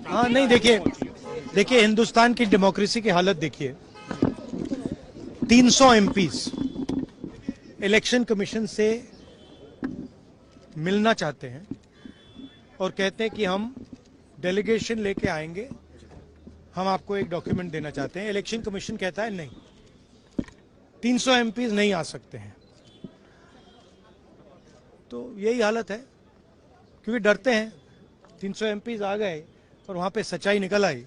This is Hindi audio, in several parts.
हाँ नहीं, देखिए हिंदुस्तान की डेमोक्रेसी की हालत देखिए। 300 एमपीज इलेक्शन कमीशन से मिलना चाहते हैं और कहते हैं कि हम डेलीगेशन लेके आएंगे, हम आपको एक डॉक्यूमेंट देना चाहते हैं। इलेक्शन कमीशन कहता है नहीं, 300 एमपीज नहीं आ सकते हैं। तो यही हालत है, क्योंकि डरते हैं। 300 एमपीज आ गए और वहाँ पे सच्चाई निकल आई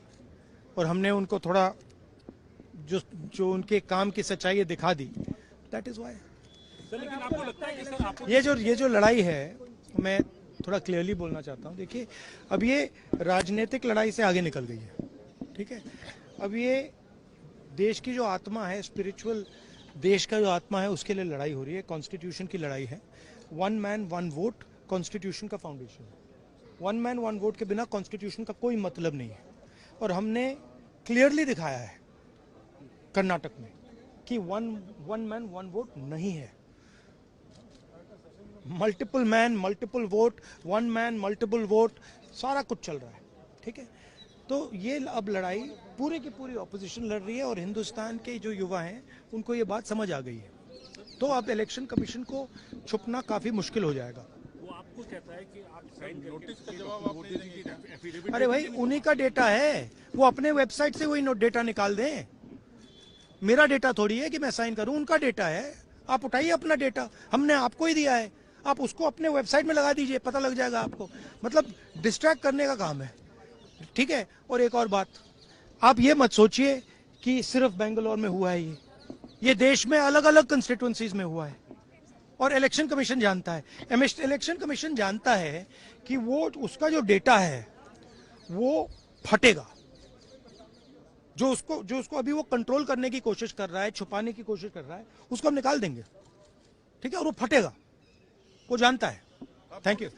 और हमने उनको थोड़ा जो उनके काम की सच्चाई है दिखा दी। That is why. लेकिन आपको लगता है कि सर आपको ये जो लड़ाई है, मैं थोड़ा क्लियरली बोलना चाहता हूँ। देखिए, अब ये राजनीतिक लड़ाई से आगे निकल गई है, ठीक है। अब ये देश की जो आत्मा है, स्पिरिचुअल देश का जो आत्मा है, उसके लिए लड़ाई हो रही है। कॉन्स्टिट्यूशन की लड़ाई है। 1 मैन 1 वोट कॉन्स्टिट्यूशन का फाउंडेशन है। 1 मैन 1 वोट के बिना कॉन्स्टिट्यूशन का कोई मतलब नहीं है। और हमने क्लियरली दिखाया है कर्नाटक में कि 1 मैन 1 वोट नहीं है। Multiple man multiple vote, 1 man multiple vote, सारा कुछ चल रहा है, ठीक है। तो ये अब लड़ाई पूरी की पूरी ऑपोजिशन लड़ रही है और हिंदुस्तान के जो युवा हैं उनको ये बात समझ आ गई है। तो अब इलेक्शन कमीशन को छुपना काफी मुश्किल हो जाएगा। वो आपको कहता है कि आप साइन नोटिस का जवाब आप दे देंगे। अरे भाई, उन्हीं का डेटा है, वो अपने वेबसाइट से वही डेटा निकाल दें। मेरा डेटा थोड़ी है कि मैं साइन करूं, उनका डेटा है। आप उठाइए अपना डेटा, हमने आपको ही दिया है, आप उसको अपने वेबसाइट में लगा दीजिए, पता लग जाएगा आपको। मतलब डिस्ट्रैक्ट करने का काम है, ठीक है। और एक और बात, आप ये मत सोचिए कि सिर्फ बेंगलोर में हुआ है। ये देश में अलग अलग कंस्टिट्यूएंसीज में हुआ है और इलेक्शन कमीशन जानता है। इलेक्शन कमीशन जानता है कि वो उसका जो डेटा है वो फटेगा। जो उसको अभी वो कंट्रोल करने की कोशिश कर रहा है, छुपाने की कोशिश कर रहा है, उसको हम निकाल देंगे, ठीक है। और वो फटेगा, वो जानता है। Thank you.